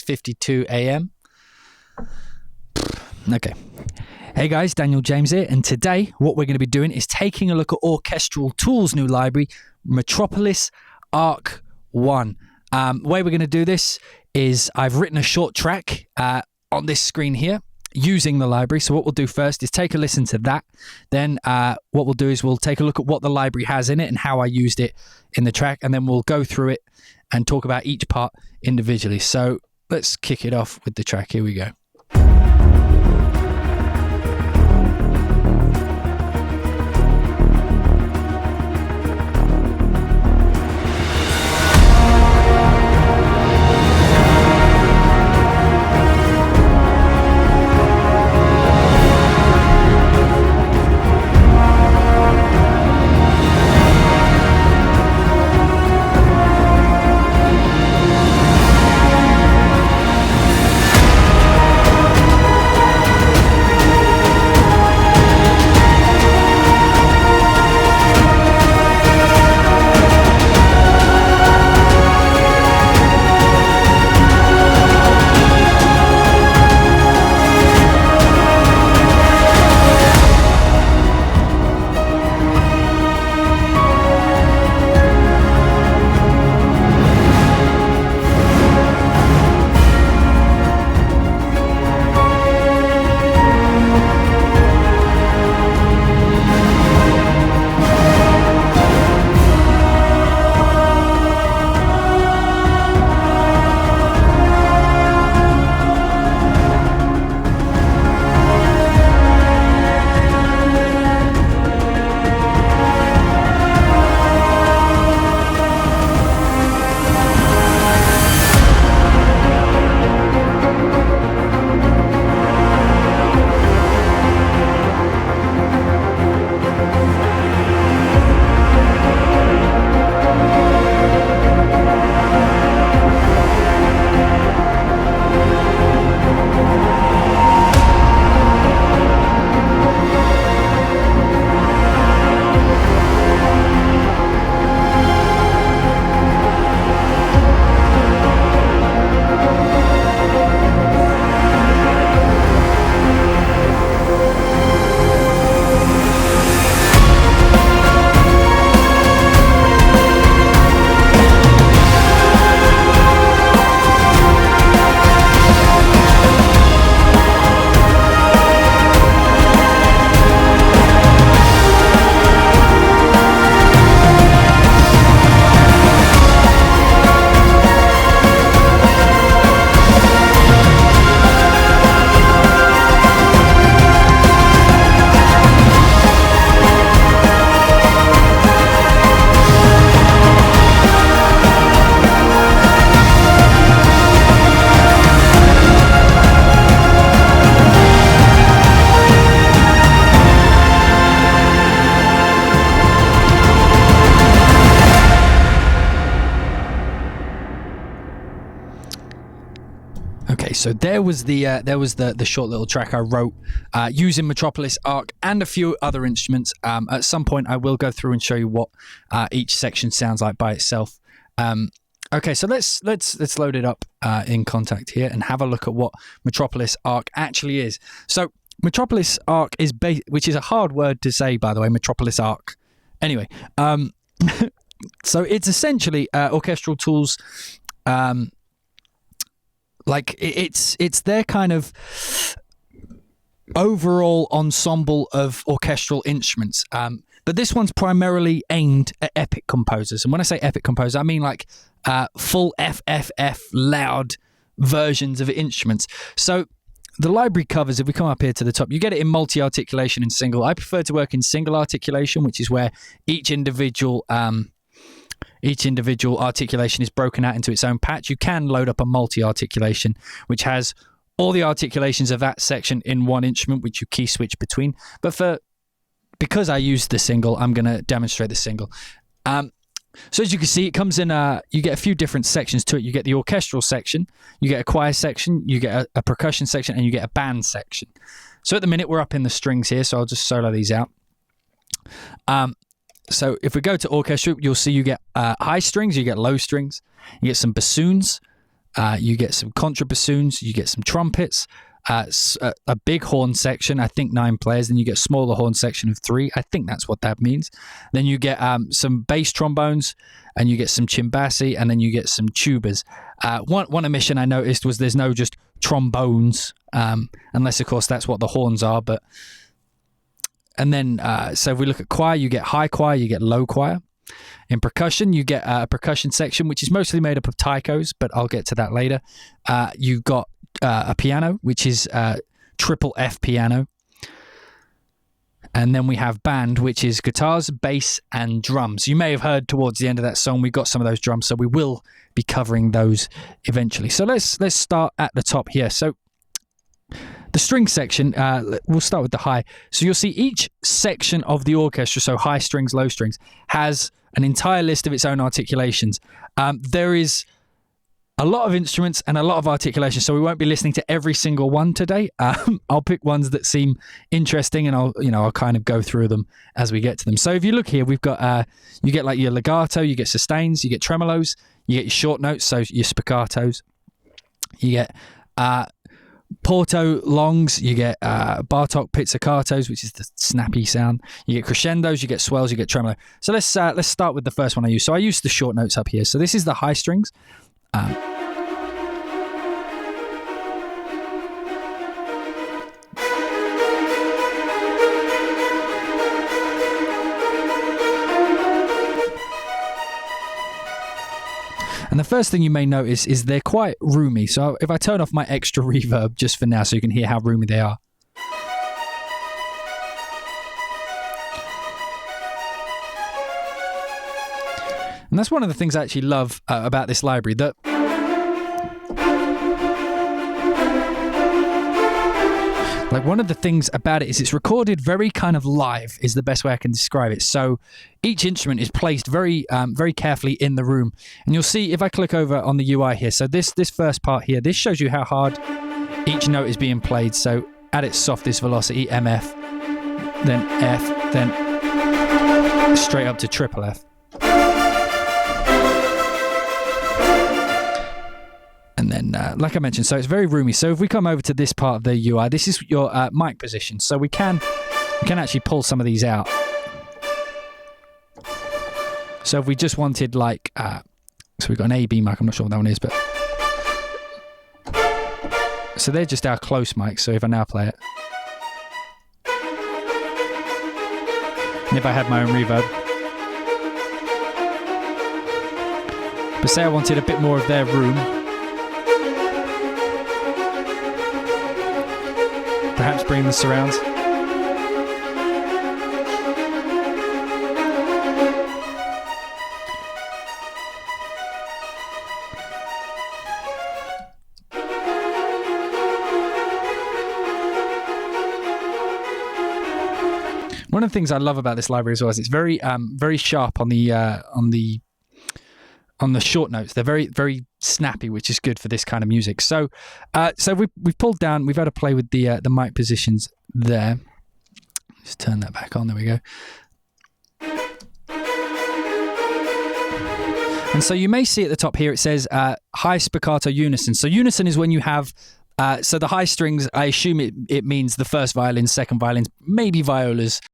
6:52 a.m. Okay. Hey guys, Daniel James here, and today what we're going to be doing is taking a look at Orchestral Tools' new library, Metropolis Ark 1. The way we're going to do this is I've written a short track on this screen here using the library. So what we'll do first is take a listen to that. Then what we'll do is we'll take a look at what the library has in it and how I used it in the track, and then we'll go through it and talk about each part individually. So let's kick it off with the track. Here we go. So there was the short little track I wrote using Metropolis Ark and a few other instruments. At some point, I will go through and show you what each section sounds like by itself. Okay, so let's load it up in Contact here and have a look at what Metropolis Ark actually is. So Metropolis Ark is which is a hard word to say, by the way. Metropolis Ark. Anyway, so it's essentially Orchestral Tools. Like it's their kind of overall ensemble of orchestral instruments. But this one's primarily aimed at epic composers. And when I say epic composer, I mean like full FFF loud versions of instruments. So the library covers, if we come up here to the top, you get it in multi-articulation and single. I prefer to work in single articulation, which is where each individual articulation is broken out into its own patch. You can load up a multi-articulation, which has all the articulations of that section in one instrument, which you key switch between. But because I use the single, I'm going to demonstrate the single. So as you can see, it comes in, you get a few different sections to it. You get the orchestral section, you get a choir section, you get a percussion section, and you get a band section. So at the minute, we're up in the strings here, so I'll just solo these out. So if we go to orchestra, you'll see you get high strings, you get low strings, you get some bassoons, You get some contrabassoons, you get some trumpets, a big horn section, I think 9 players. Then you get a smaller horn section of 3. I think that's what that means. Then you get some bass trombones, and you get some chimbassi, and then you get some tubas. One omission I noticed was there's no just trombones, unless of course that's what the horns are. And then so if we look at choir, you get high choir, you get low choir. In percussion, you get a percussion section, which is mostly made up of taikos, but I'll get to that later. You got a piano, which is triple F piano. And then we have band, which is guitars, bass, and drums. You may have heard towards the end of that song, we got some of those drums, so we will be covering those eventually. So let's start at the top here. So the string section, we'll start with the high. So you'll see each section of the orchestra, so high strings, low strings, has an entire list of its own articulations. There is a lot of instruments and a lot of articulations, so we won't be listening to every single one today. I'll pick ones that seem interesting, and I'll kind of go through them as we get to them. So if you look here, we've got you get like your legato, you get sustains, you get tremolos, you get your short notes, so your spiccatos, you get Porto longs, you get Bartok pizzicatos, which is the snappy sound. You get crescendos, you get swells, you get tremolo. So let's start with the first one I use. So I use the short notes up here. So this is the high strings. And the first thing you may notice is they're quite roomy. So if I turn off my extra reverb just for now so you can hear how roomy they are. And that's one of the things I actually love about this library. That like one of the things about it is it's recorded very kind of live is the best way I can describe it. So each instrument is placed very very carefully in the room. And you'll see if I click over on the UI here. So this first part here, this shows you how hard each note is being played. So at its softest velocity, MF, then F, then straight up to triple F. And then, like I mentioned, so it's very roomy. So if we come over to this part of the UI, this is your mic position. So we can actually pull some of these out. So if we just wanted like, so we've got an A-B mic, I'm not sure what that one is, but. So they're just our close mics. So if I now play it. And if I had my own reverb. But say I wanted a bit more of their room. Perhaps bring the surrounds. One of the things I love about this library as well is it's very very sharp on the short notes. They're very, very snappy, which is good for this kind of music. So we've pulled down. We've had to play with the mic positions there. Just turn that back on. There we go. And so you may see at the top here it says high spiccato unison. So unison is when you have so the high strings. I assume it means the first violins, second violins, maybe violas.